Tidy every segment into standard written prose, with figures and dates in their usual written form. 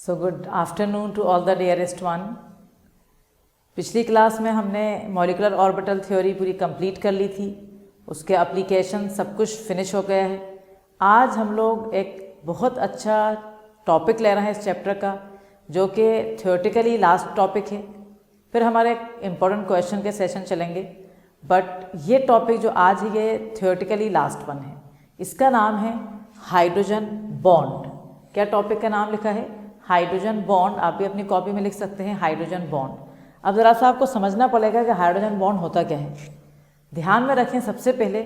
So good afternoon to all the dearest one. पिछली class में हमने मॉलिक्यूलर ऑर्बिटल थ्योरी पूरी कंप्लीट कर ली थी, उसके एप्लीकेशन सब कुछ फिनिश हो गया है। आज हम लोग एक बहुत अच्छा टॉपिक ले रहे हैं इस चैप्टर का, जो कि थ्योरेटिकली लास्ट टॉपिक है। फिर हमारे एक इम्पॉर्टेंट क्वेश्चन के सेशन चलेंगे, बट ये टॉपिक जो आज है ये थ्योरेटिकली लास्ट वन है। इसका नाम है हाइड्रोजन बॉन्ड। क्या टॉपिक का नाम लिखा है? Hydrogen bond. आप भी अपनी कॉपी में लिख सकते हैं हाइड्रोजन बॉन्ड। अब ज़रा सा आपको समझना पड़ेगा कि हाइड्रोजन बॉन्ड होता क्या है। ध्यान में रखें, सबसे पहले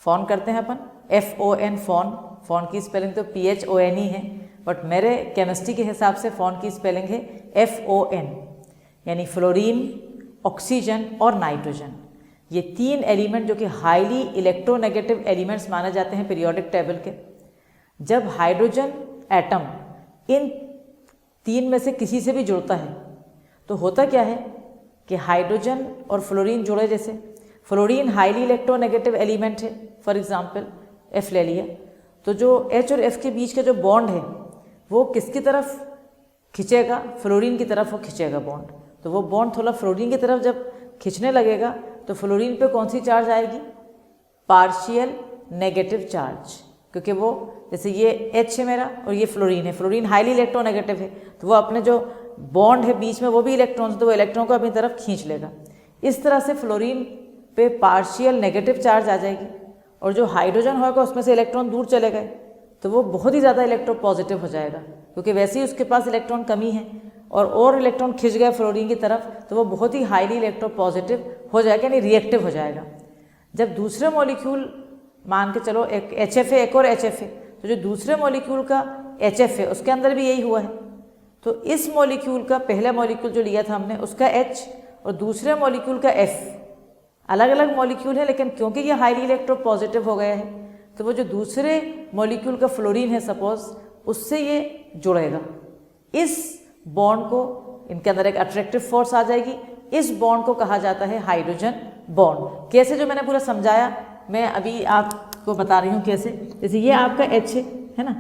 फॉन करते हैं अपन, FON फॉन की स्पेलिंग तो PHONE है, बट मेरे केमिस्ट्री के हिसाब से फॉन की स्पेलिंग है FON, यानी फ्लोरीन, ऑक्सीजन और नाइट्रोजन। ये तीन एलिमेंट जो कि हाईली इलेक्ट्रोनेगेटिव एलिमेंट्स माने जाते हैं पीरियोडिक टेबल के। जब हाइड्रोजन एटम इन तीन में से किसी से भी जुड़ता है तो होता क्या है कि हाइड्रोजन और फ्लोरीन जुड़े। जैसे फ्लोरीन हाईली इलेक्ट्रोनेगेटिव एलिमेंट है, फॉर एग्जांपल F ले लिया, तो जो H और F के बीच का जो बॉन्ड है वो किसकी तरफ खिंचेगा? फ्लोरीन की तरफ वो खिंचेगा बॉन्ड। तो वो बॉन्ड थोड़ा फ्लोरीन की तरफ जब खिंचने लगेगा तो फ्लोरीन पे कौन सी चार्ज आएगी? पार्शियल नेगेटिव चार्ज, क्योंकि वो जैसे ये H है मेरा और ये फ्लोरीन है, फ्लोरीन हाईली इलेक्ट्रोनेगेटिव है, तो वो अपने जो बॉन्ड है बीच में वो भी इलेक्ट्रॉन, तो वो इलेक्ट्रॉन को अपनी तरफ खींच लेगा। इस तरह से फ्लोरीन पे पार्शियल नेगेटिव चार्ज आ जाएगी, और जो हाइड्रोजन होगा उसमें से इलेक्ट्रॉन दूर चले गए तो वो बहुत ही ज़्यादा इलेक्ट्रो पॉजिटिव हो जाएगा, क्योंकि वैसे ही उसके पास इलेक्ट्रॉन कमी है और इलेक्ट्रॉन खिंच गए फ्लोरीन की तरफ, तो वो बहुत ही हाईली इलेक्ट्रो पॉजिटिव हो जाएगा, यानी रिएक्टिव हो जाएगा। जब दूसरे मॉलिक्यूल, मान के चलो एक HF है, एक और HF है, तो जो दूसरे मॉलिक्यूल का HF है उसके अंदर भी यही हुआ है। तो इस मॉलिक्यूल का, पहला मॉलिक्यूल जो लिया था हमने उसका H और दूसरे मॉलिक्यूल का F, अलग अलग मॉलिक्यूल है, लेकिन क्योंकि ये हाईली इलेक्ट्रो पॉजिटिव हो गया है तो वो जो दूसरे मॉलिक्यूल का फ्लोरीन है सपोज, उससे ये जुड़ेगा। इस बॉन्ड को, इनके अंदर एक अट्रैक्टिव फोर्स आ जाएगी, इस बॉन्ड को कहा जाता है हाइड्रोजन बॉन्ड। कैसे, जो मैंने पूरा समझाया मैं अभी आपको बता रही हूँ कैसे। जैसे ये आपका H है ना,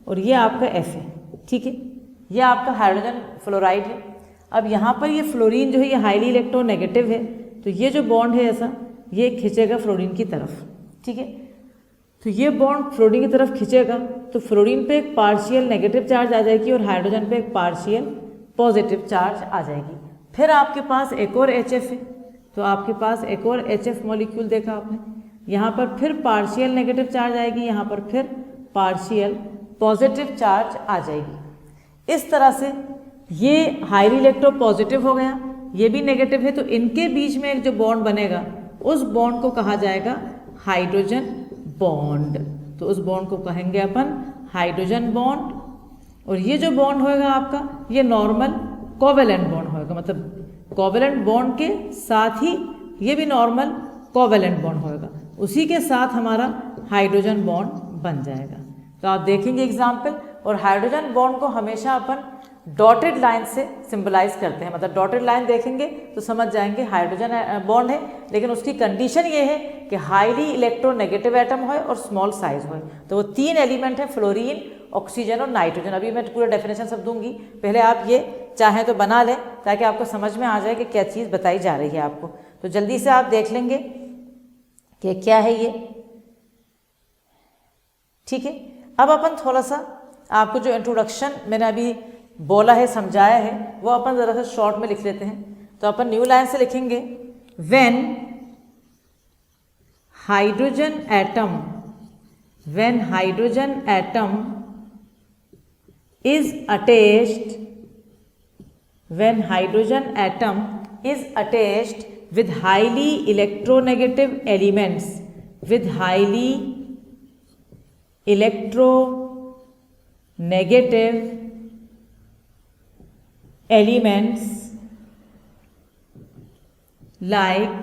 और ये आपका F है, ठीक है, ये आपका हाइड्रोजन फ्लोराइड है। अब यहाँ पर ये फ्लोरीन जो है ये हाईली इलेक्ट्रोनेगेटिव है, तो ये जो बॉन्ड है ऐसा, ये खींचेगा फ्लोरीन की तरफ, ठीक है। तो ये बॉन्ड फ्लोरीन की तरफ खींचेगा तो फ्लोरीन पे एक पार्शियल नेगेटिव चार्ज आ जाएगी और हाइड्रोजन पे एक पार्शियल पॉजिटिव चार्ज आ जाएगी। फिर आपके पास एक और HF है, तो आपके पास एक और HF मॉलिक्यूल देखा आपने, यहाँ पर फिर पार्शियल नेगेटिव चार्ज आएगी, यहाँ पर फिर पार्शियल पॉजिटिव चार्ज आ जाएगी। इस तरह से ये हाईली इलेक्ट्रो पॉजिटिव हो गया, ये भी नेगेटिव है, तो इनके बीच में एक जो बॉन्ड बनेगा उस बॉन्ड को कहा जाएगा हाइड्रोजन बॉन्ड। तो उस बॉन्ड को कहेंगे अपन हाइड्रोजन बॉन्ड। और ये जो बॉन्ड होएगा आपका, ये नॉर्मल कोवेलेंट बॉन्ड होएगा, मतलब कोवेलेंट बॉन्ड के साथ ही ये भी नॉर्मल कोवेलेंट बॉन्ड होएगा, उसी के साथ हमारा हाइड्रोजन बॉन्ड बन जाएगा। तो आप देखेंगे एग्जाम्पल, और हाइड्रोजन बॉन्ड को हमेशा अपन डॉटेड लाइन से सिंबलाइज करते हैं, मतलब डॉटेड लाइन देखेंगे तो समझ जाएंगे हाइड्रोजन बॉन्ड है, लेकिन उसकी कंडीशन ये है कि हाईली इलेक्ट्रोनेगेटिव एटम हो और स्मॉल साइज हो। तो वो तीन एलिमेंट है, फ्लोरीन, ऑक्सीजन और नाइट्रोजन। अभी मैं पूरा डेफिनेशन सब दूंगी, पहले आप ये चाहें तो बना लें ताकि आपको समझ में आ जाए कि क्या चीज़ बताई जा रही है आपको। तो जल्दी से आप देख लेंगे कि क्या है ये, ठीक है। अब अपन थोड़ा सा आपको जो इंट्रोडक्शन मैंने अभी बोला है, समझाया है, वो अपन ज़रा सा शॉर्ट में लिख लेते हैं। तो अपन न्यू लाइन से लिखेंगे, when hydrogen atom is attached with highly electronegative elements, like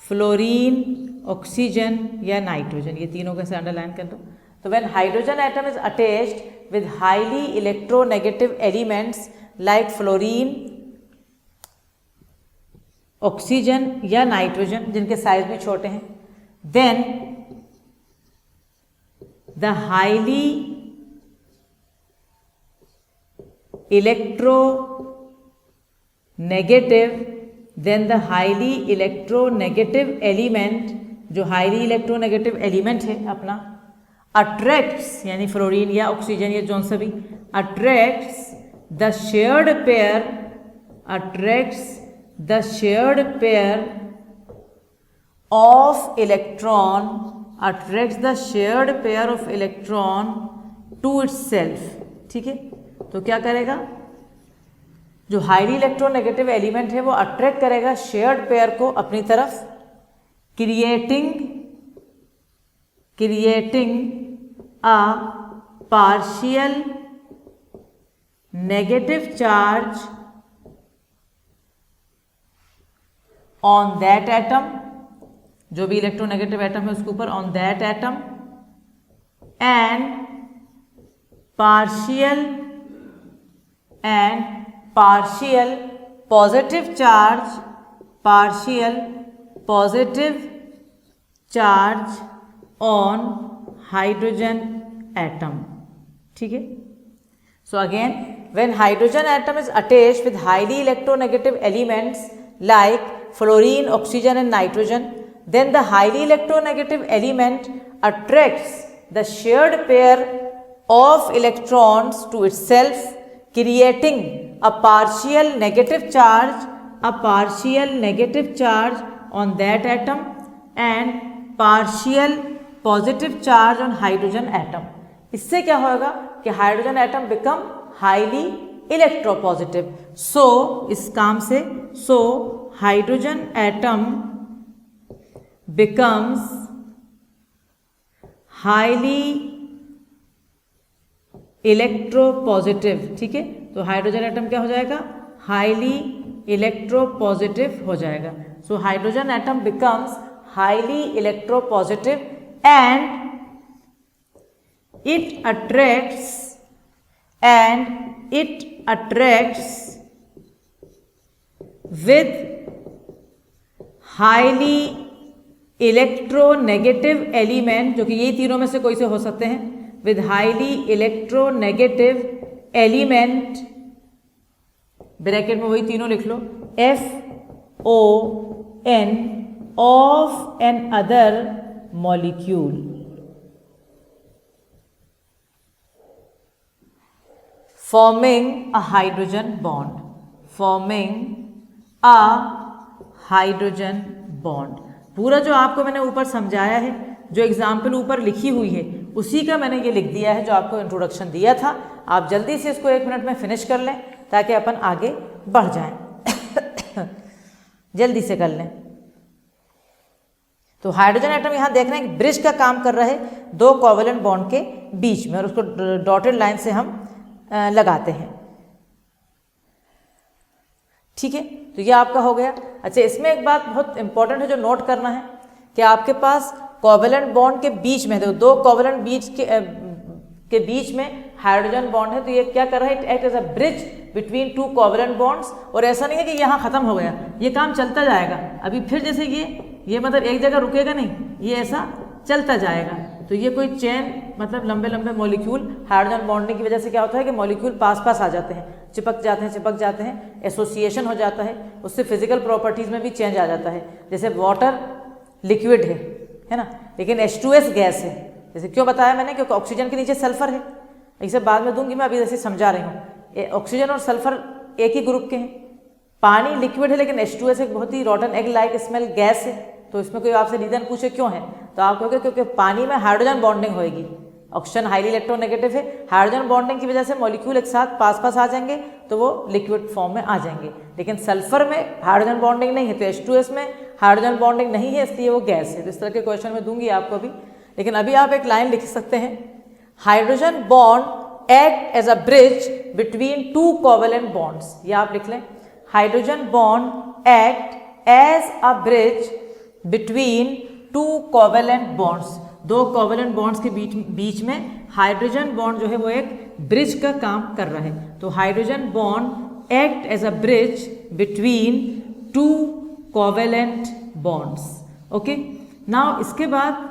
fluorine, oxygen या नाइट्रोजन, ये तीनों कैसे अंडरलाइन कर दो। तो when hydrogen atom is attached with highly electronegative elements like fluorine, oxygen या नाइट्रोजन, जिनके साइज भी छोटे हैं, then the highly electronegative, then the highly electronegative element, जो हाईली इलेक्ट्रोनेगेटिव एलिमेंट है अपना, अट्रैक्ट्स यानी फ्लोरीन या ऑक्सीजन या जौन सा भी, attracts the shared pair, attracts the shared pair of electron, attracts the shared pair of electron to itself. ठीक है, तो क्या करेगा, जो हाईली इलेक्ट्रोनेगेटिव एलिमेंट है वो अट्रैक्ट करेगा शेयर्ड पेयर को अपनी तरफ, creating a partial negative charge on that atom, जो भी इलेक्ट्रोनेगेटिव एटम है उसके ऊपर, on that atom, and partial positive charge, partial positive charge on hydrogen atom. ठीक है, so again when hydrogen atom is attached with highly electronegative elements like fluorine, oxygen and nitrogen, then the highly electronegative element attracts the shared pair of electrons to itself, creating a partial negative charge on that atom and partial positive charge on hydrogen atom. इससे क्या होगा कि hydrogen atom become highly electropositive. So इस काम से, so hydrogen atom becomes highly electropositive। ठीक है, तो हाइड्रोजन एटम क्या हो जाएगा, हाईली इलेक्ट्रोपॉजिटिव हो जाएगा। सो hydrogen atom becomes highly electropositive and it attracts with highly electronegative element, जो कि यही तीनों में से कोई से हो सकते हैं, with highly electronegative element, bracket में वही तीनों लिख लो, FON of an other molecule, forming a hydrogen bond, forming a hydrogen bond. पूरा जो आपको मैंने ऊपर समझाया है, जो एग्जाम्पल ऊपर लिखी हुई है, उसी का मैंने ये लिख दिया है जो आपको इंट्रोडक्शन दिया था। आप जल्दी से इसको 1 मिनट में फिनिश कर लें ताकि अपन आगे बढ़ जाएं। जल्दी से कर लें। तो हाइड्रोजन एटम यहाँ देख रहे हैं ब्रिज का काम कर रहा है 2 कोवेलेंट बॉन्ड के बीच में, और उसको डॉटेड लाइन से हम लगाते हैं। ठीक है, तो ये आपका हो गया। अच्छा, इसमें एक बात बहुत इंपॉर्टेंट है जो नोट करना है कि आपके पास कोवेलेंट बॉन्ड के बीच में, देखो 2 कोवेलेंट के बीच में हाइड्रोजन बॉन्ड है, तो ये क्या कर रहा है, it act as a bridge between 2 covalent bonds. और ऐसा नहीं है कि यहाँ खत्म हो गया, ये काम चलता जाएगा। अभी फिर जैसे ये मतलब एक जगह रुकेगा नहीं, ये ऐसा चलता जाएगा। तो ये कोई चेन, मतलब लंबे लंबे मॉलिक्यूल, हाइड्रोजन बॉन्डिंग की वजह से क्या होता है कि मॉलिक्यूल पास पास आ जाते हैं, चिपक जाते हैं, एसोसिएशन हो जाता है, उससे फिजिकल प्रॉपर्टीज में भी चेंज आ जाता है। जैसे वाटर लिक्विड है ना, लेकिन H2S गैस है। जैसे क्यों बताया मैंने, क्योंकि ऑक्सीजन के नीचे सल्फर है, इसे बाद में दूंगी मैं, अभी जैसे समझा रही हूँ। ऑक्सीजन और सल्फर एक ही ग्रुप के हैं। पानी लिक्विड है, लेकिन H2S एक बहुत ही rotten egg like smell gas है। तो इसमें कोई आपसे रीजन पूछे क्यों है, तो आप कहोगे क्योंकि पानी में हाइड्रोजन बॉन्डिंग होगी। ऑक्सीजन हाईली इलेक्ट्रोनेगेटिव है, हाइड्रोजन बॉन्डिंग की वजह से मॉलिक्यूल एक साथ पास पास आ जाएंगे, तो वो लिक्विड फॉर्म में आ जाएंगे। लेकिन सल्फर में हाइड्रोजन बॉन्डिंग नहीं है, तो H2S में हाइड्रोजन बॉन्डिंग नहीं है, इसलिए वो गैस है। तो इस तरह के क्वेश्चन में दूंगी आपको भी, लेकिन अभी आप एक लाइन लिख सकते हैं, hydrogen bond act as a bridge between 2 covalent bonds. ये आप लिख लें, hydrogen bond act as a bridge between 2 covalent bonds. 2 covalent bonds के बीच में हाइड्रोजन बॉन्ड जो है वो एक ब्रिज का काम कर रहा है। तो hydrogen bond act as a bridge between 2 covalent bonds. Okay, now इसके बाद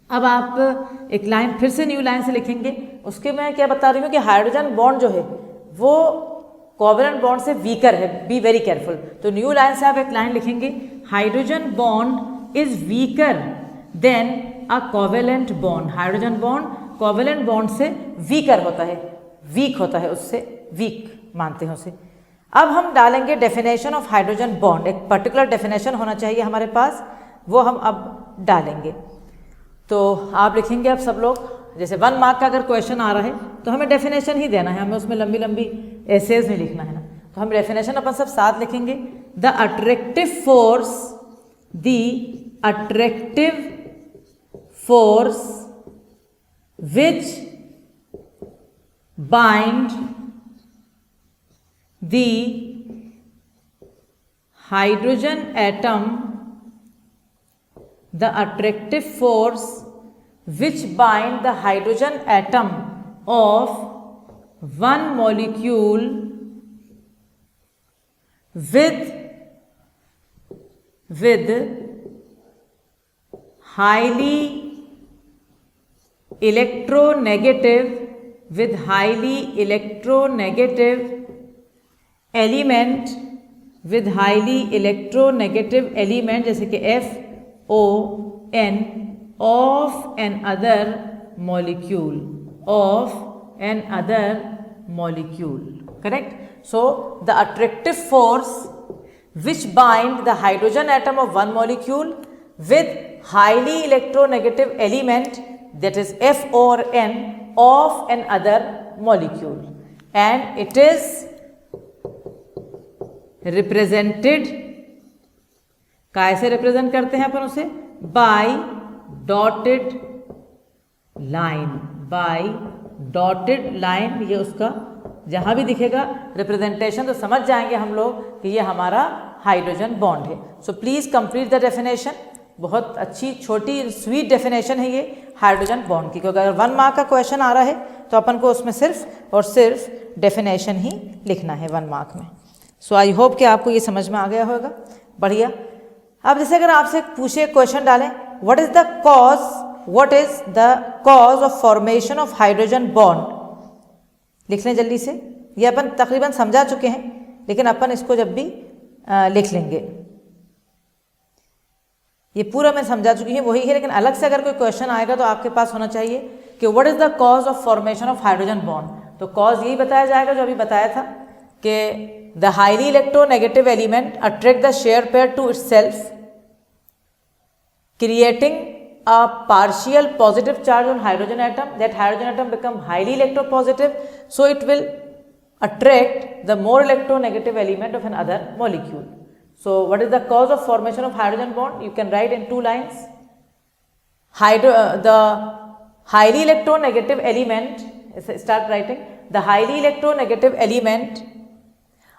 अब आप एक लाइन फिर से न्यू लाइन से लिखेंगे। उसके मैं क्या बता रही हूँ कि हाइड्रोजन बॉन्ड जो है वो कोवेलेंट बॉन्ड से वीकर है, बी वेरी केयरफुल। तो न्यू लाइन से आप एक लाइन लिखेंगे, hydrogen bond is weaker then a covalent bond. Hydrogen bond covalent bond से वीकर होता है, वीक होता है, उससे वीक मानते हैं उसे। अब हम डालेंगे डेफिनेशन ऑफ हाइड्रोजन बॉन्ड, एक पर्टिकुलर डेफिनेशन होना चाहिए हमारे पास, वो हम अब डालेंगे। तो आप लिखेंगे अब सब लोग, जैसे 1 मार्क का अगर क्वेश्चन आ रहा है तो हमें डेफिनेशन ही देना है, हमें उसमें लंबी लंबी एसेज नहीं लिखना है ना, तो हम डेफिनेशन अपन सब साथ लिखेंगे। The attractive force, the attractive force which bind the hydrogen atom, the attractive force which bind the hydrogen atom of one molecule with highly electronegative element, with highly electronegative element जैसे कि FON of an other molecule, correct? So the attractive force which bind the hydrogen atom of one molecule with highly electronegative element, that is F or N, of an other molecule, and it is represented, कैसे represent करते हैं अपन उसे, bye dotted line, ये उसका जहां भी दिखेगा representation तो समझ जाएंगे हम लोग कि ये हमारा हाइड्रोजन बॉन्ड है। So please complete the definition. बहुत अच्छी छोटी स्वीट डेफिनेशन है ये हाइड्रोजन बॉन्ड की, क्योंकि अगर 1 मार्क का क्वेश्चन आ रहा है तो अपन को उसमें सिर्फ और सिर्फ डेफिनेशन ही लिखना है 1 मार्क में। सो आई होप कि आपको ये समझ में आ गया होगा। बढ़िया। अब जैसे अगर आपसे पूछे क्वेश्चन डालें, what is the cause of formation of hydrogen bond, लिख लें जल्दी से। ये अपन तकरीबन समझा चुके हैं, लेकिन अपन इसको जब भी लिख लेंगे, ये पूरा मैं समझा चुकी हूँ वही है, लेकिन अलग से अगर कोई क्वेश्चन आएगा तो आपके पास होना चाहिए कि what is the cause of formation of hydrogen bond. तो कॉज यही बताया जाएगा जो अभी बताया था कि the highly electronegative element attract the shared pair to itself, creating a partial positive charge on hydrogen atom. That hydrogen atom become highly electropositive, so it will attract the more electronegative element of another molecule. So what is the cause of formation of hydrogen bond? You can write in 2 lines. The highly electronegative element, start writing, the highly electronegative element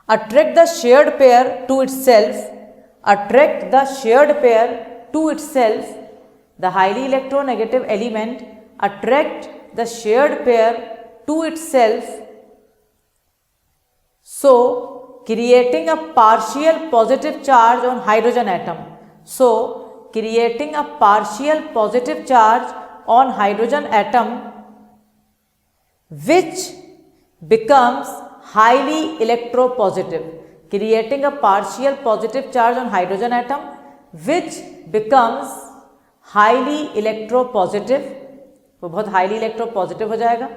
attract the shared pair to itself, the highly electronegative element attract the shared pair to itself, so creating a partial positive charge on hydrogen atom. So creating a partial positive charge on hydrogen atom which becomes highly electropositive, creating a partial positive charge on hydrogen atom which becomes highly electropositive, वो बहुत highly electropositive हो जाएगा.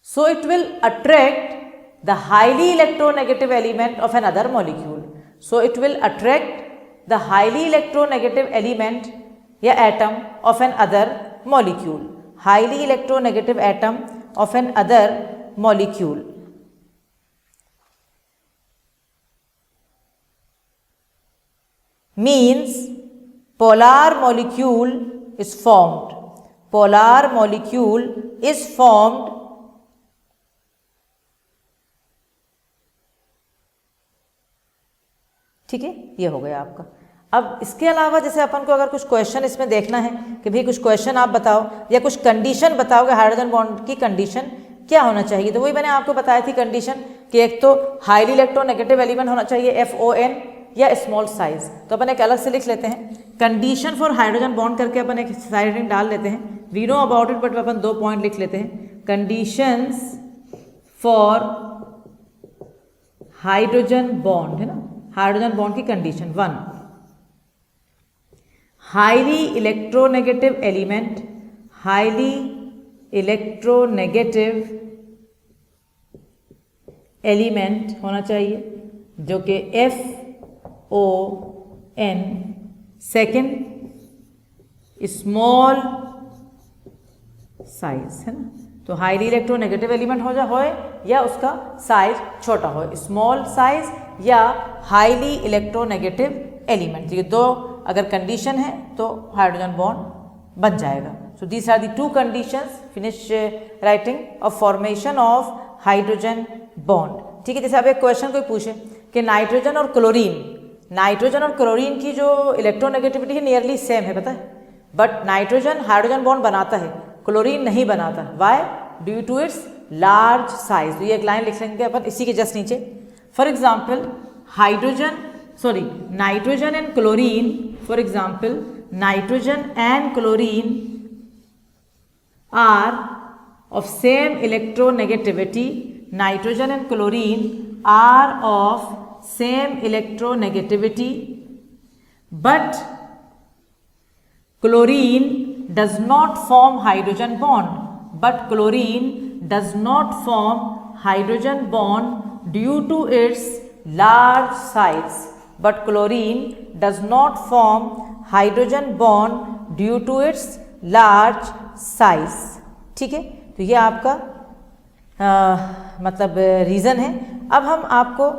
So it will attract the highly electronegative element of another molecule. So it will attract the highly electronegative element या atom of an other molecule, highly electronegative atom of an other molecule. Means polar molecule is formed. Polar molecule is formed ठीक है, ये हो गया आपका. अब इसके अलावा जैसे अपन को अगर कुछ क्वेश्चन इसमें देखना है कि भाई कुछ क्वेश्चन आप बताओ या कुछ कंडीशन बताओ कि हाइड्रोजन बॉन्ड की कंडीशन क्या होना चाहिए, तो वही मैंने आपको बताया थी कंडीशन कि एक तो हाईली इलेक्ट्रोनेगेटिव एलिमेंट होना चाहिए FON या स्मॉल साइज. तो अपन एक अलग से लिख लेते हैं कंडीशन फॉर हाइड्रोजन बॉन्ड करके अपन एक साइड डाल लेते हैं. We know about it but अपन 2 पॉइंट लिख लेते हैं. कंडीशंस फॉर हाइड्रोजन बॉन्ड है ना, हाइड्रोजन बॉन्ड की condition 1, highly electronegative element, highly electronegative element होना चाहिए जो कि FON, सेकेंड स्मॉल साइज है ना, तो हाईली इलेक्ट्रोनेगेटिव एलिमेंट होए या उसका साइज छोटा हो, स्मॉल साइज या हाईली इलेक्ट्रोनेगेटिव एलिमेंट, ये दो अगर कंडीशन है तो हाइड्रोजन बॉन्ड बन जाएगा। So these are the two conditions, finish writing of formation of hydrogen bond. ठीक है, जैसे अब एक क्वेश्चन कोई पूछे कि नाइट्रोजन और क्लोरीन की जो इलेक्ट्रोनेगेटिविटी है नियरली सेम है, पता है, बट नाइट्रोजन हाइड्रोजन बॉन्ड बनाता है, क्लोरीन नहीं बनाता। Why? Due to its large size. तो ये एक लाइन लिख लेंगे अपन इसी के जस्ट नीचे। For example nitrogen and chlorine, for example nitrogen and chlorine are of same electronegativity, nitrogen and chlorine are of same electronegativity, but chlorine does not form hydrogen bond, but chlorine does not form hydrogen bond due to its large size, but chlorine does not form hydrogen bond due to its large size। ठीक है, तो ये आपका मतलब reason है। अब हम आपको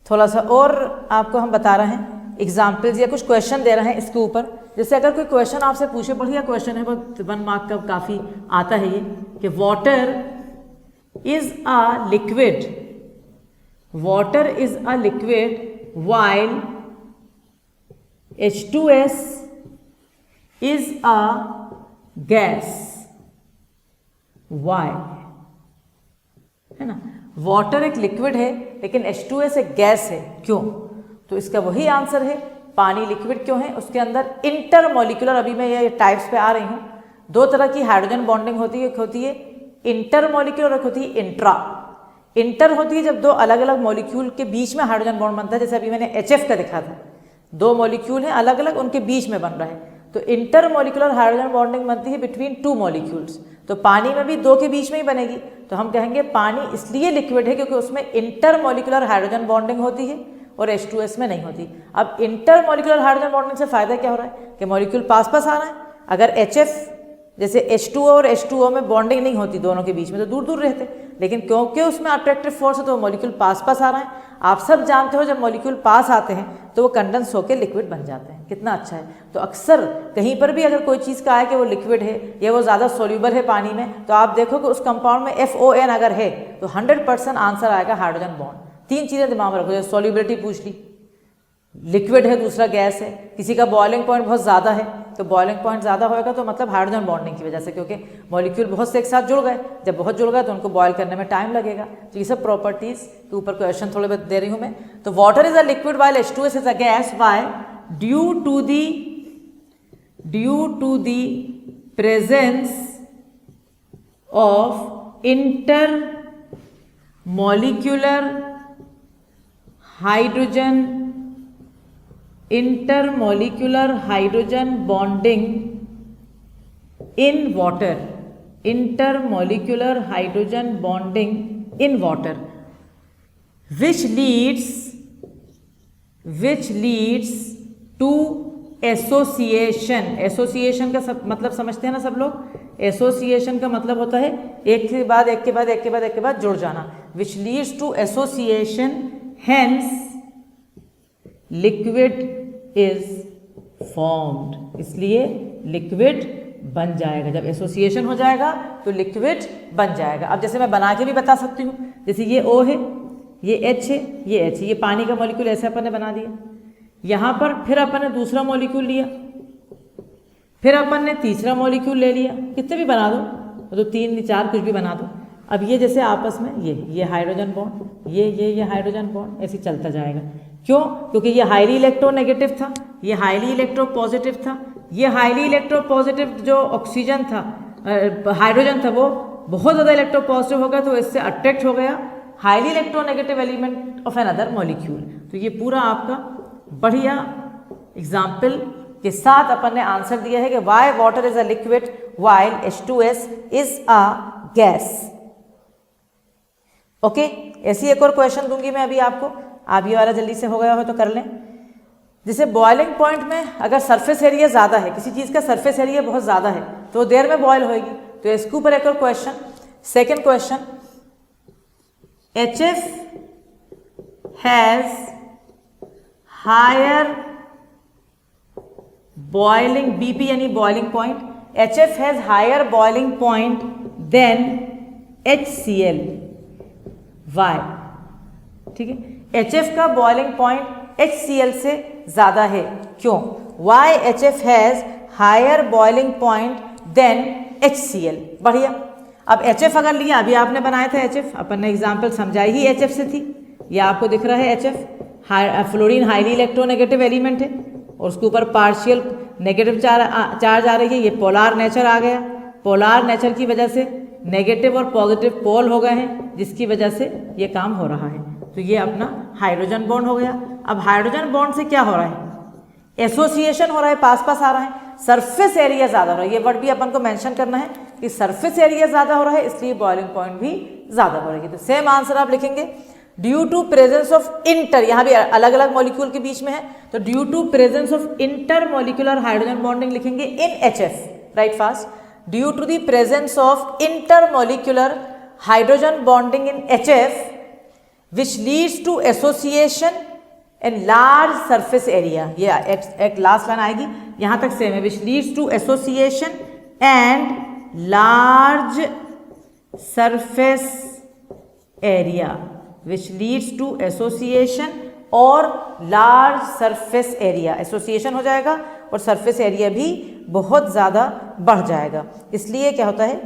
थोड़ा सा और आपको हम बता रहे हैं एग्जाम्पल्स या कुछ क्वेश्चन दे रहे हैं इसके ऊपर। जैसे अगर कोई क्वेश्चन आपसे पूछे, बढ़िया क्वेश्चन है, बहुत 1 मार्क का काफ़ी आता है ये, कि water is a liquid while H2S is a gas, why, है ना। वाटर एक लिक्विड है लेकिन H2S एक गैस है, क्यों? तो इसका वही आंसर है, पानी लिक्विड क्यों है, उसके अंदर इंटरमॉलिक्यूलर, अभी मैं ये टाइप्स पे आ रही हूँ, 2 तरह की हाइड्रोजन बॉन्डिंग होती है, एक होती है इंटरमॉलिक्यूलर, एक होती है इंट्रा। इंटर होती है जब 2 अलग अलग मॉलिक्यूल के बीच में हाइड्रोजन बॉन्ड बनता है, जैसे अभी मैंने HF का दिखा था, 2 मॉलिक्यूल हैं अलग अलग, उनके बीच में बन रहा है, तो इंटरमॉलिक्यूलर हाइड्रोजन बॉन्डिंग बनती है बिटवीन 2 मॉलिक्यूल्स। तो पानी में भी 2 के बीच में ही बनेगी, तो हम कहेंगे पानी इसलिए लिक्विड है क्योंकि उसमें इंटरमॉलिक्यूलर हाइड्रोजन बॉन्डिंग होती है और H2S में नहीं होती। अब इंटरमॉलिक्यूलर हाइड्रोजन बॉन्डिंग से फायदा क्या हो रहा है कि मॉलिक्यूल पास पास आ रहा है। अगर HF जैसे H2O और H2O में बॉन्डिंग नहीं होती दोनों के बीच में, तो दूर दूर रहते, लेकिन क्योंकि उसमें अट्रैक्टिव फोर्स है तो मॉलिक्यूल पास पास आ रहा है। आप सब जानते हो जब मॉलिक्यूल पास आते हैं तो वो कंडेंस होकर लिक्विड बन जाते हैं, कितना अच्छा है। तो अक्सर कहीं पर भी अगर कोई चीज़ का है कि वो लिक्विड है या वो ज़्यादा सोल्यूबल है पानी में, तो आप देखो कि उस कंपाउंड में FON अगर है तो 100% आंसर आएगा हाइड्रोजन बॉन्ड। 3 चीज़ें दिमाग में रखो, जैसे सोल्यूबिलिटी पूछ ली, लिक्विड है, दूसरा गैस है, किसी का बॉइलिंग पॉइंट बहुत ज़्यादा है, तो बॉइलिंग पॉइंट ज़्यादा होएगा तो मतलब हाइड्रोजन बॉन्डिंग की वजह से, क्योंकि मॉलिक्यूल बहुत से एक साथ जुड़ गए, जब बहुत जुड़ गए तो उनको बॉयल करने में टाइम लगेगा। तो ये सब प्रॉपर्टीज़ के ऊपर क्वेश्चन थोड़े बहुत दे रही हूँ मैं। तो water is a liquid while H2S is a gas, why? Due to the presence of intermolecular hydrogen bonding in water, intermolecular hydrogen bonding in water, which leads to association। Association का मतलब समझते हैं ना सब लोग, एसोसिएशन का मतलब होता है एक के बाद एक के बाद एक के बाद एक के बाद जुड़ जाना। which leads to association, hence liquid is formed, इसलिए लिक्विड बन जाएगा। जब एसोसिएशन हो जाएगा तो लिक्विड बन जाएगा। अब जैसे मैं बना के भी बता सकती हूँ, जैसे ये O है, ये H है, ये H है, ये पानी का मॉलिक्यूल ऐसे अपन ने बना दिया। यहाँ पर फिर अपन ने दूसरा मॉलिक्यूल लिया, फिर अपन ने तीसरा मॉलिक्यूल ले लिया, कितने भी बना दो, तो 3 4 कुछ भी बना दो। अब ये जैसे आपस में ये हाइड्रोजन बॉन्ड, ये हाइड्रोजन बॉन्ड ऐसे चलता जाएगा। क्यों? क्योंकि ये हाईली इलेक्ट्रोनेगेटिव था, ये हाईली इलेक्ट्रोपॉजिटिव था। ये हाईली इलेक्ट्रोपॉजिटिव जो ऑक्सीजन था, हाइड्रोजन था, वो बहुत ज़्यादा इलेक्ट्रोपॉजिटिव हो गया तो इससे अट्रैक्ट हो गया highly electronegative element of an other molecule. तो ये पूरा आपका बढ़िया एग्जाम्पल के साथ अपन ने आंसर दिया है कि Y water is a liquid while H2S is a gas. Okay, ऐसी एक और क्वेश्चन दूंगी मैं अभी आपको, आप ये वाला जल्दी से हो गया हो तो कर लें। जैसे बॉइलिंग पॉइंट में अगर सरफेस एरिया ज़्यादा है, किसी चीज़ का सरफेस एरिया बहुत ज़्यादा है तो वो देर में बॉयल होएगी। तो इसके ऊपर एक और question, second question, HF has higher boiling, BP यानी boiling point, HF has higher boiling point than HCl। Why, ठीक है, HF का बॉइलिंग पॉइंट HCl से ज़्यादा है, क्यों? Why HF has higher boiling point than HCl। बढ़िया। अब HF अगर लिया, अभी आपने बनाया था HF, अपन ने एग्जाम्पल समझाई ही HF से थी, ये आपको दिख रहा है HF, fluorine highly electronegative element है और उसके ऊपर पार्शियल नेगेटिव चार्ज आ रही है, ये पोलार नेचर आ गया। पोलार नेचर की वजह से नेगेटिव और पॉजिटिव पोल हो गए हैं, जिसकी वजह से ये काम हो रहा है। तो ये अपना हाइड्रोजन बॉन्ड हो गया। अब हाइड्रोजन बॉन्ड से क्या हो रहा है? एसोसिएशन हो रहा है, पास पास आ रहा है, सरफेस एरिया ज़्यादा हो रहा है। ये वर्ड भी अपन को मेंशन करना है कि सरफेस एरिया ज़्यादा हो रहा है, इसलिए बॉइलिंग पॉइंट भी ज़्यादा हो रही है। तो सेम आंसर आप लिखेंगे due to presence of inter, यहाँ भी अलग अलग मॉलिक्यूल के बीच में है, तो due to presence of inter molecular hydrogen bonding लिखेंगे in HF, write fast, due to the presence of inter molecular hydrogen bonding in HF which leads to association and large surface area। ये एक last line आएगी, यहाँ तक same है, which leads to association and large surface area, which leads to association और large surface area, association हो जाएगा और सरफेस एरिया भी बहुत ज़्यादा बढ़ जाएगा, इसलिए क्या होता है,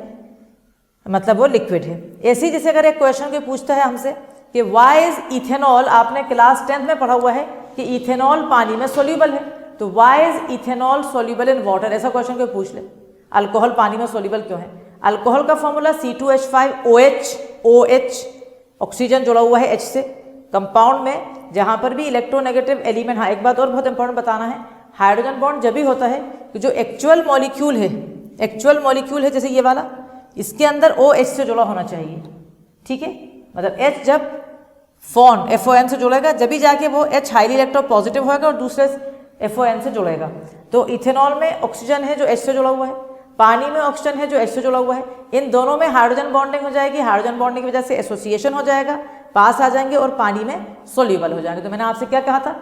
मतलब वो लिक्विड है। ऐसे ही जैसे अगर एक क्वेश्चन कोई पूछता है हमसे कि वाई इज इथेनॉल, आपने क्लास 10th में पढ़ा हुआ है कि इथेनॉल पानी में सोल्यूबल है, तो why is ethanol soluble in water, ऐसा क्वेश्चन कोई पूछ ले, अल्कोहल पानी में सोल्यूबल क्यों है? अल्कोहल का फॉर्मूला C2H5OH, OH ऑक्सीजन जुड़ा हुआ है H से, कंपाउंड में जहां पर भी इलेक्ट्रोनेगेटिव एलिमेंट। हाँ, एक बात और बहुत इंपॉर्टेंट बताना है, हाइड्रोजन बॉन्ड जब भी होता है कि जो एक्चुअल मॉलिक्यूल है, जैसे ये वाला, इसके अंदर OH से जुड़ा होना चाहिए, ठीक है, मतलब H जब FON से जुड़ेगा जब भी जाके वो H हाईली इलेक्ट्रो पॉजिटिव होगा और दूसरे FON से जुड़ेगा। तो इथेनॉल में ऑक्सीजन है जो H से जुड़ा हुआ है, पानी में ऑक्सीजन है जो H से जुड़ा हुआ है, इन दोनों में हाइड्रोजन बॉन्डिंग हो जाएगी, हाइड्रोजन बॉन्डिंग की वजह से एसोसिएशन हो जाएगा, पास आ जाएंगे और पानी में सोल्यूबल हो जाएंगे। तो मैंने आपसे क्या कहा था,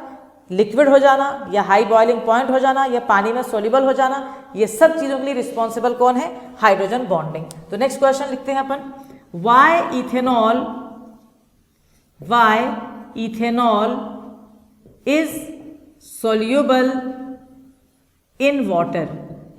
लिक्विड हो जाना या हाई बॉइलिंग पॉइंट हो जाना या पानी में सोल्यूबल हो जाना, ये सब चीज़ों के लिए रिस्पॉन्सिबल कौन है? Hydrogen bonding. तो नेक्स्ट क्वेश्चन लिखते हैं अपन, why ethanol is soluble in water,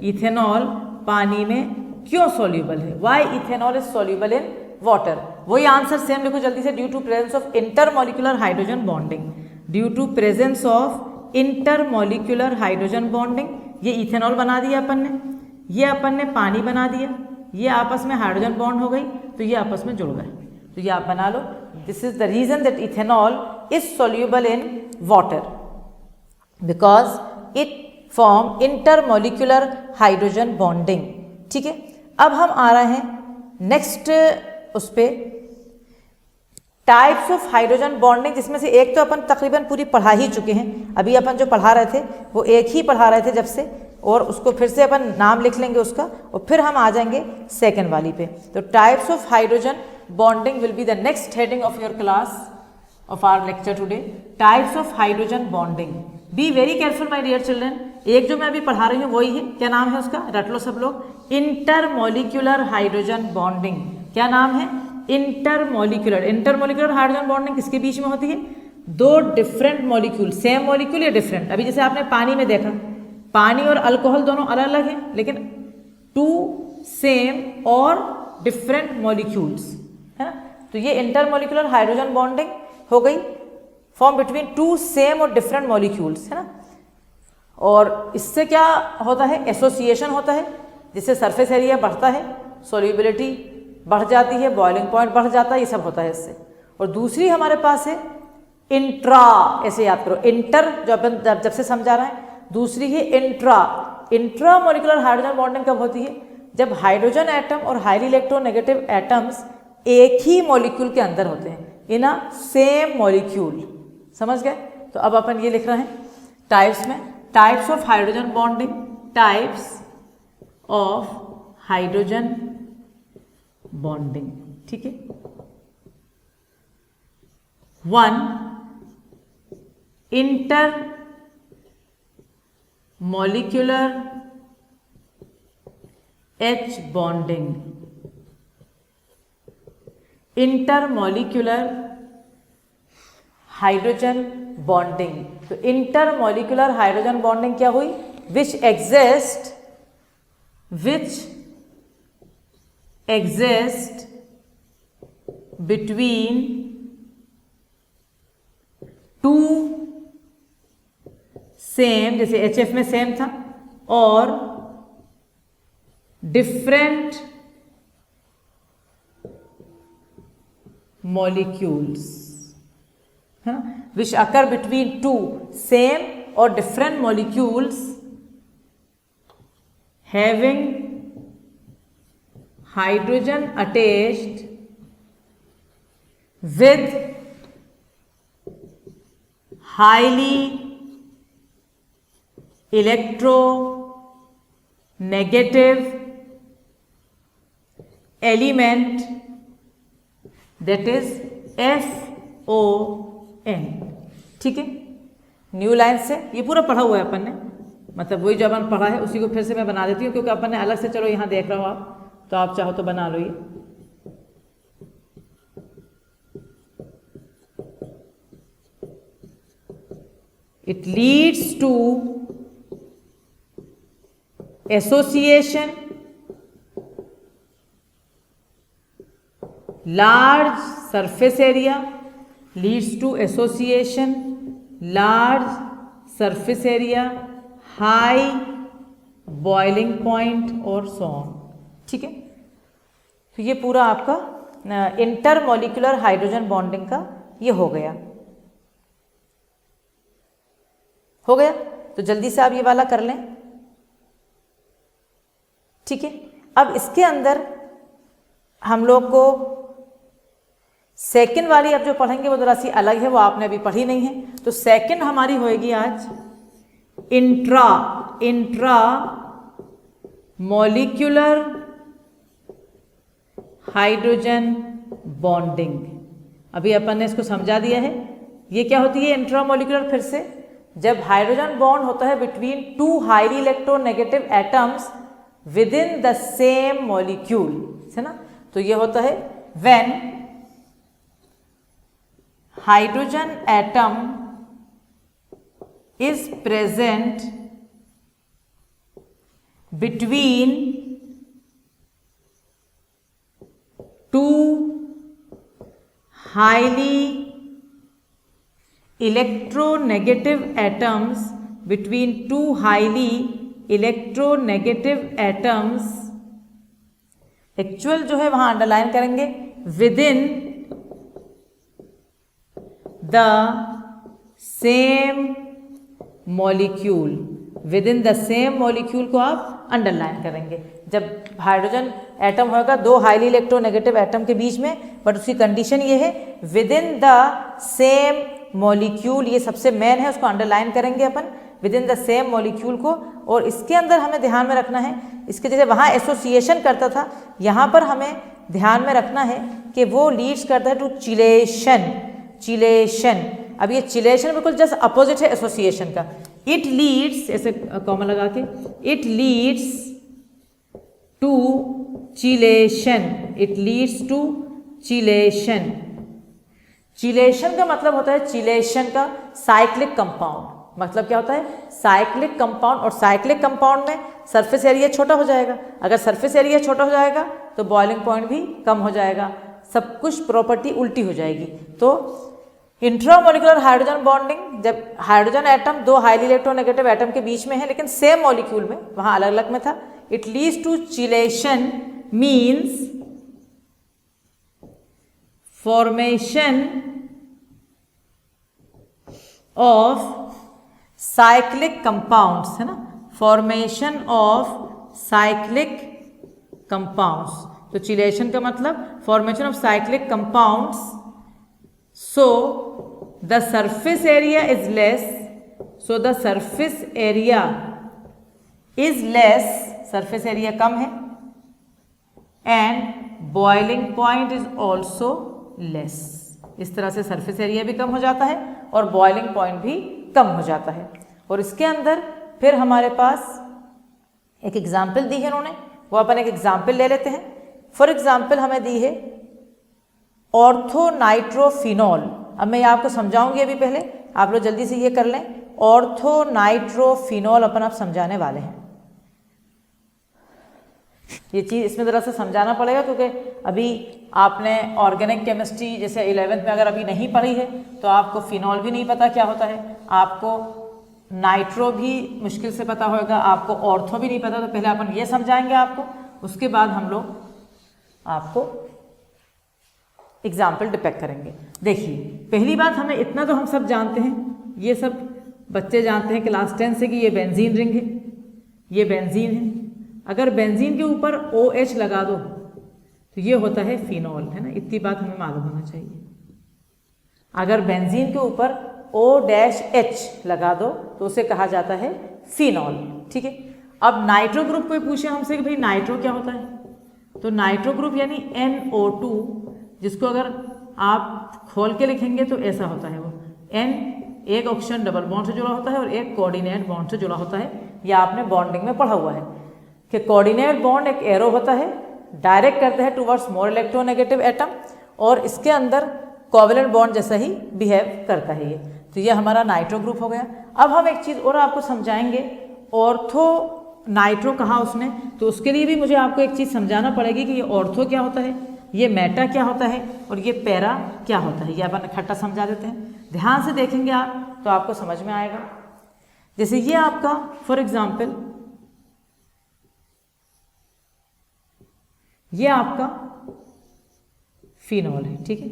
ethanol पानी में क्यों सोल्यूबल है? Why ethanol is soluble in water, वही आंसर सेम लिखो जल्दी से, due to presence of intermolecular hydrogen bonding, due to presence of intermolecular hydrogen bonding. ये इथेनॉल बना दिया अपन ने, ये अपन ने पानी बना दिया, ये आपस में हाइड्रोजन बॉन्ड हो गई, तो ये आपस में जुड़ गए, तो ये आप बना लो, this is the reason that ethanol is soluble in water because it form intermolecular hydrogen bonding. ठीक है, अब हम आ रहे हैं नेक्स्ट उस पे, टाइप्स ऑफ हाइड्रोजन बॉन्डिंग, जिसमें से एक तो अपन तकरीबन पूरी पढ़ा ही चुके हैं, अभी अपन जो पढ़ा रहे थे वो एक ही पढ़ा रहे थे जब से, और उसको फिर से अपन नाम लिख लेंगे उसका, और फिर हम आ जाएंगे सेकेंड वाली पे। तो types of hydrogen bonding will be the next heading of your class of our lecture today, types of hydrogen bonding. Be very careful my dear children, एक जो मैं अभी पढ़ा रही हूँ वही है, क्या नाम है उसका, रट लो सब लोग, इंटरमॉलिक्यूलर हाइड्रोजन बॉन्डिंग। क्या नाम है? इंटरमॉलिक्यूलर। इंटरमॉलिक्यूलर हाइड्रोजन बॉन्डिंग किसके बीच में होती है? दो डिफरेंट मॉलिक्यूल, सेम मॉलिक्यूल या डिफरेंट। अभी जैसे आपने पानी में देखा, पानी और अल्कोहल दोनों अलग अलग हैं, लेकिन टू सेम और डिफरेंट मॉलिक्यूल्स, है ना। तो ये इंटरमॉलिक्यूलर हाइड्रोजन बॉन्डिंग हो गई, फॉर्म बिटवीन टू सेम और डिफरेंट मॉलिक्यूल्स, है ना। और इससे क्या होता है? एसोसिएशन होता है, जिससे सरफेस एरिया बढ़ता है, सोल्यूबिलिटी बढ़ जाती है, बॉइलिंग पॉइंट बढ़ जाता है, ये सब होता है इससे। और दूसरी हमारे पास है इंट्रा, ऐसे याद करो, इंटर जो अपन जब से समझा रहे हैं, दूसरी है intra. Intra molecular hydrogen bonding कब होती है? जब हाइड्रोजन एटम और हाईली इलेक्ट्रोनेगेटिव एटम्स एक ही मॉलिक्यूल के अंदर होते हैं, इन अ सेम मॉलिक्यूल। समझ गए? तो अब अपन ये लिख रहे हैं टाइप्स में, types of hydrogen bonding, types of hydrogen bonding. ठीक है, 1 inter molecular H bonding, intermolecular hydrogen bonding. तो इंटरमॉलिक्यूलर हाइड्रोजन बॉन्डिंग क्या हुई? Which exist between two same, जैसे HF में सेम था, और डिफरेंट मॉलिक्यूल्स, है ना, विच अकर बिटवीन टू सेम और different molecules having hydrogen attached with highly electronegative element, that is FON। ठीक है, न्यू लाइन से ये पूरा पढ़ा हुआ है अपन ने, मतलब वही जो अपन पढ़ा है उसी को फिर से मैं बना देती हूँ, क्योंकि अपन ने अलग से, चलो यहाँ देख रहे हो आप, तो आप चाहो तो बना लो ये। It leads to association, large surface area, leads to association, large surface area, high boiling point और so on। ठीक है, तो ये पूरा आपका इंटरमॉलिक्यूलर हाइड्रोजन बॉन्डिंग का ये हो गया। तो जल्दी से आप ये वाला कर लें। ठीक है, अब इसके अंदर हम लोग को सेकंड वाली अब जो पढ़ेंगे वो जरा सी अलग है, वो आपने अभी पढ़ी नहीं है। तो सेकंड हमारी होएगी आज इंट्रा मॉलिक्यूलर हाइड्रोजन बॉन्डिंग। अभी अपन ने इसको समझा दिया है। ये क्या होती है इंट्रा मॉलिक्यूलर? फिर से, जब हाइड्रोजन बॉन्ड होता है between two highly electronegative atoms with in the same molecule, है ना। तो ये होता है when hydrogen atom is present between two highly electronegative atoms, between two highly electronegative atoms, actual जो है वहां अंडरलाइन करेंगे, within the same molecule, within the same molecule को आप अंडरलाइन करेंगे। जब हाइड्रोजन एटम होगा दो हाईली इलेक्ट्रोनेगेटिव एटम के बीच में, बट उसकी कंडीशन ये है within the same molecule, ये सबसे मेन है, उसको अंडरलाइन करेंगे अपन, within the same molecule को। और इसके अंदर हमें ध्यान में रखना है, इसके जैसे वहाँ एसोसिएशन करता था, यहाँ पर हमें ध्यान में रखना है कि वो लीड्स करता है टू चिलेशन। अब ये चिलेशन बिल्कुल जस्ट अपोजिट है एसोसिएशन का। इट लीड्स, ऐसे कॉमा लगा के, it leads to chelation, it leads to chelation. Chelation का मतलब होता है, चिलेशन का साइक्लिक कंपाउंड, मतलब क्या होता है साइक्लिक कंपाउंड। और साइक्लिक कंपाउंड में सरफेस एरिया छोटा हो जाएगा, अगर सरफेस एरिया छोटा हो जाएगा तो बॉइलिंग पॉइंट भी कम हो जाएगा, सब कुछ प्रॉपर्टी उल्टी हो जाएगी। तो इंट्रामोलिकुलर हाइड्रोजन बॉन्डिंग, जब हाइड्रोजन एटम दो हाईली इलेक्ट्रोनेगेटिव एटम के बीच में है लेकिन सेम मॉलिक्यूल में, वहां अलग अलग में था, it leads to chelation means formation of cyclic compounds, है ना, फॉर्मेशन ऑफ साइक्लिक कंपाउंड्स। तो चिलेशन का मतलब formation of cyclic compounds. So the surface area is less, so the surface area is less, surface area कम है, and boiling point is also less. इस तरह से सरफेस एरिया भी कम हो जाता है और बॉइलिंग पॉइंट भी कम हो जाता है। और इसके अंदर फिर हमारे पास एक एग्जाम्पल दी है उन्होंने, वो अपन एक एग्जाम्पल ले लेते हैं। फॉर एग्जाम्पल हमें दी है ऑर्थोनाइट्रोफिनॉल। अब मैं ये आपको समझाऊंगी, अभी पहले आप लोग जल्दी से ये कर लें। ऑर्थोनाइट्रोफिनॉल अपन आप समझाने वाले हैं। ये चीज़ इसमें ज़रा सा समझाना पड़ेगा, क्योंकि अभी आपने ऑर्गेनिक केमिस्ट्री जैसे 11th में अगर अभी नहीं पढ़ी है तो आपको फिनॉल भी नहीं पता क्या होता है, आपको नाइट्रो भी मुश्किल से पता होगा, आपको ऑर्थो भी नहीं पता। तो पहले अपन ये समझाएंगे आपको, उसके बाद हम लोग आपको एग्जाम्पल डिपेक्ट करेंगे। देखिए, पहली बात हमें इतना तो हम सब जानते हैं, ये सब बच्चे जानते हैं क्लास 10 से, कि ये बेंजीन रिंग है, ये बेंजीन है। अगर बेंजीन के ऊपर OH लगा दो तो ये होता है फिनॉल, है ना, इतनी बात हमें मालूम होना चाहिए। अगर बेंजीन के ऊपर O-H लगा दो तो उसे कहा जाता है फिनॉल, ठीक है। अब नाइट्रो ग्रुप कोई पूछे हमसे कि भाई नाइट्रो क्या होता है, तो नाइट्रो ग्रुप यानी NO2, जिसको अगर आप खोल के लिखेंगे तो ऐसा होता है वो N, एक ऑक्सीजन डबल बॉन्ड से जुड़ा होता है और एक कोऑर्डिनेट बॉन्ड से जुड़ा होता है। या आपने बॉन्डिंग में पढ़ा हुआ है कि कोऑर्डिनेट बॉन्ड एक एरो होता है, डायरेक्ट करता है टुवर्ड्स मोर इलेक्ट्रोनेगेटिव एटम, और इसके अंदर कोवैलेंट बॉन्ड जैसा ही बिहेव करता है ये। तो ये हमारा नाइट्रो ग्रुप हो गया। अब हम एक चीज़ और आपको समझाएंगे, ऑर्थो नाइट्रो कहा उसने, तो उसके लिए भी मुझे आपको एक चीज़ समझाना पड़ेगी कि ये ऑर्थो क्या होता है, ये मेटा क्या होता है और ये पैरा क्या होता है। ये अपन इकट्ठा समझा देते हैं, ध्यान से देखेंगे आप तो आपको समझ में आएगा। जैसे ये आपका फॉर एग्जाम्पल ये आपका फिनॉल है, ठीक है।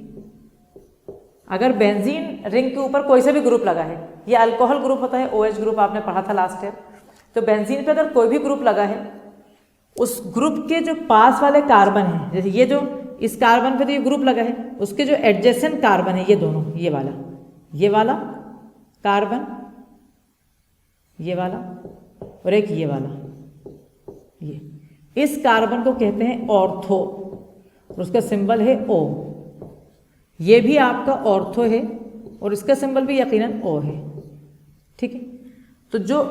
अगर बेंजीन रिंग के ऊपर कोई सा भी ग्रुप लगा है, ये अल्कोहल ग्रुप होता है, OH ग्रुप आपने पढ़ा था लास्ट ईयर। तो बेंजीन पे अगर कोई भी ग्रुप लगा है, उस ग्रुप के जो पास वाले कार्बन हैं, जैसे ये जो इस कार्बन पे तो ये ग्रुप लगा है, उसके जो एडजेसेंट कार्बन है, ये दोनों, ये वाला कार्बन, ये वाला और एक ये वाला, ये इस कार्बन को कहते हैं ऑर्थो और उसका सिंबल है O। ये भी आपका ऑर्थो है और इसका सिंबल भी यकीनन O है, ठीक है। तो जो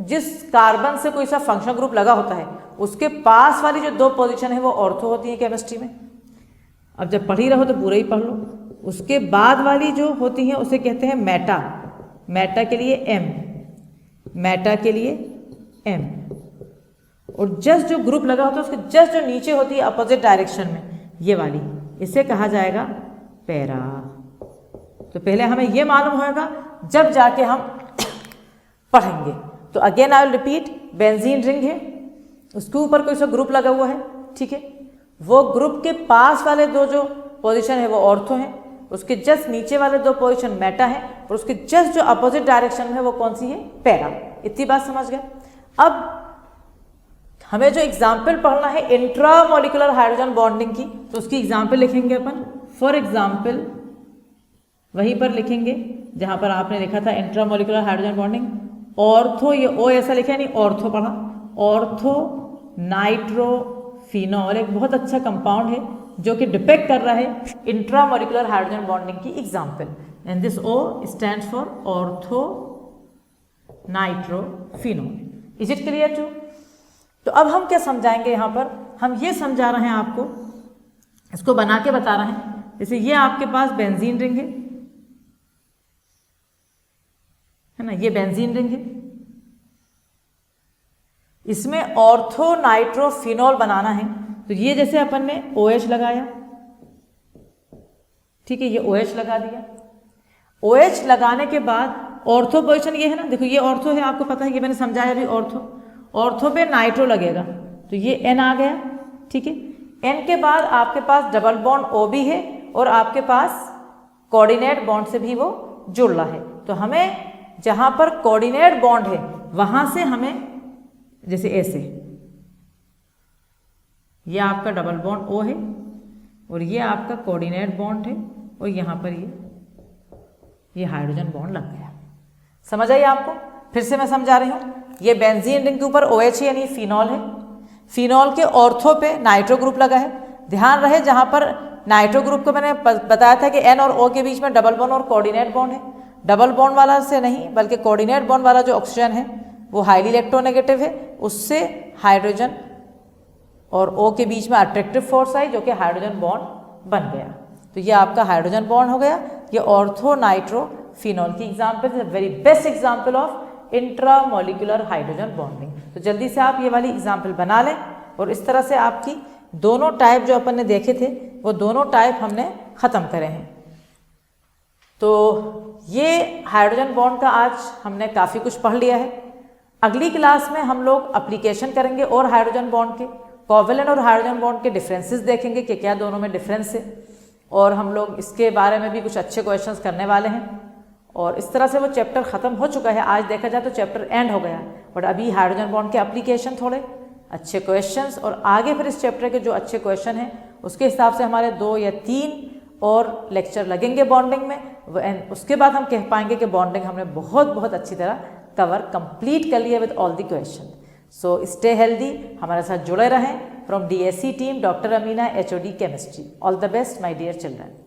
जिस कार्बन से कोई सा फंक्शनल ग्रुप लगा होता है, उसके पास वाली जो 2 पोजीशन है वो ऑर्थो होती है केमिस्ट्री में। अब जब पढ़ ही रहो तो पूरा ही पढ़ लो। उसके बाद वाली जो होती है उसे कहते हैं मेटा, मेटा के लिए M, मेटा के लिए M। और जस्ट जो ग्रुप लगा होता है उसके जस्ट जो नीचे होती है अपोजिट डायरेक्शन में, ये वाली, इसे कहा जाएगा पैरा। तो पहले हमें ये मालूम होगा जब जाके हम पढ़ेंगे। तो again I will repeat, benzene ring है, उसके ऊपर कोई सा ग्रुप लगा हुआ है, ठीक है। वो ग्रुप के पास वाले 2 जो पोजीशन है वो ऑर्थो है, उसके जस्ट नीचे वाले 2 पोजीशन मेटा है और उसके जस्ट जो अपोजिट डायरेक्शन में है वो कौन सी है, पैरा। इतनी बात समझ गए। अब हमें जो एग्जाम्पल पढ़ना है इंट्रामोलिकुलर हाइड्रोजन बॉन्डिंग की, तो उसकी एग्जाम्पल लिखेंगे अपन। फॉर एग्जाम्पल वहीं पर लिखेंगे जहां पर आपने लिखा था इंट्रामोलिकुलर हाइड्रोजन बॉन्डिंग। ऑर्थो, ये O ऐसा लिखा है, नहीं ऑर्थो पढ़ा। ऑर्थो नाइट्रोफिनॉल एक बहुत अच्छा कंपाउंड है जो कि डिपेक्ट कर रहा है इंट्रामोलिकुलर हाइड्रोजन बॉन्डिंग की example. And this O stands for ortho nitrophenol. Is it clear too? तो अब हम क्या समझाएंगे यहाँ पर, हम ये समझा रहे हैं आपको, इसको बना के बता रहे हैं। जैसे ये आपके पास बेंजीन रिंग है ना, ये बेंजीन रिंग है, इसमें ऑर्थो नाइट्रोफिनॉल बनाना है। तो ये जैसे अपन ने OH लगाया, ठीक है, ये OH लगा दिया। OH लगाने के बाद ऑर्थो पोजीशन ये है ना, देखो ये ऑर्थो है, आपको पता है, ये मैंने समझाया अभी। ऑर्थो पे नाइट्रो लगेगा तो ये N आ गया, ठीक है। N के बाद आपके पास डबल बॉन्ड O भी है और आपके पास कोऑर्डिनेट बॉन्ड से भी वो जुड़ रहा है। तो हमें जहाँ पर कोऑर्डिनेट बॉन्ड है वहाँ से हमें, जैसे ऐसे, ये आपका डबल बॉन्ड O है और ये आपका कोऑर्डिनेट बॉन्ड है और यहाँ पर ये हाइड्रोजन बॉन्ड लग गया। समझ आई आपको? फिर से मैं समझा रही हूँ। ये बेंजीन रिंग के ऊपर OH यानी फिनॉल है। फिनॉल के ऑर्थो पे नाइट्रो ग्रुप लगा है। ध्यान रहे जहाँ पर नाइट्रो ग्रुप को मैंने बताया था कि N और O के बीच में डबल बॉन्ड और कोऑर्डिनेट बॉन्ड है। डबल बॉन्ड वाला से नहीं बल्कि कोऑर्डिनेट बॉन्ड वाला जो ऑक्सीजन है वो हाईली इलेक्ट्रोनेगेटिव है, उससे हाइड्रोजन और O के बीच में अट्रैक्टिव फोर्स आई जो कि हाइड्रोजन बॉन्ड बन गया। तो ये आपका हाइड्रोजन बॉन्ड हो गया। ये ऑर्थो नाइट्रो फिनॉल की एग्जाम्पल है, very best example of intramolecular hydrogen bonding. तो जल्दी से आप ये वाली एग्जाम्पल बना लें और इस तरह से आपकी दोनों टाइप जो अपन ने देखे थे वो दोनों टाइप हमने ख़त्म करे हैं। तो ये हाइड्रोजन बॉन्ड का आज हमने काफ़ी कुछ पढ़ लिया है। अगली क्लास में हम लोग एप्लीकेशन करेंगे और हाइड्रोजन बॉन्ड के, कोवेलेंट और हाइड्रोजन बॉन्ड के डिफरेंसेस देखेंगे कि क्या दोनों में डिफरेंस है, और हम लोग इसके बारे में भी कुछ अच्छे क्वेश्चंस करने वाले हैं। और इस तरह से वो चैप्टर ख़त्म हो चुका है। आज देखा जाए तो चैप्टर एंड हो गया, बट अभी हाइड्रोजन बॉन्ड के एप्लीकेशन, थोड़े अच्छे क्वेश्चंस और आगे फिर इस चैप्टर के जो अच्छे क्वेश्चन हैं उसके हिसाब से हमारे 2 या 3 और लेक्चर लगेंगे बॉन्डिंग में। उसके बाद हम कह पाएंगे कि बॉन्डिंग हमने बहुत अच्छी तरह कवर कंप्लीट कर लिया with all the question. So stay healthy, हमारे साथ जुड़े रहें। From DSC team, doctor Amina, HOD chemistry. All the best my dear children.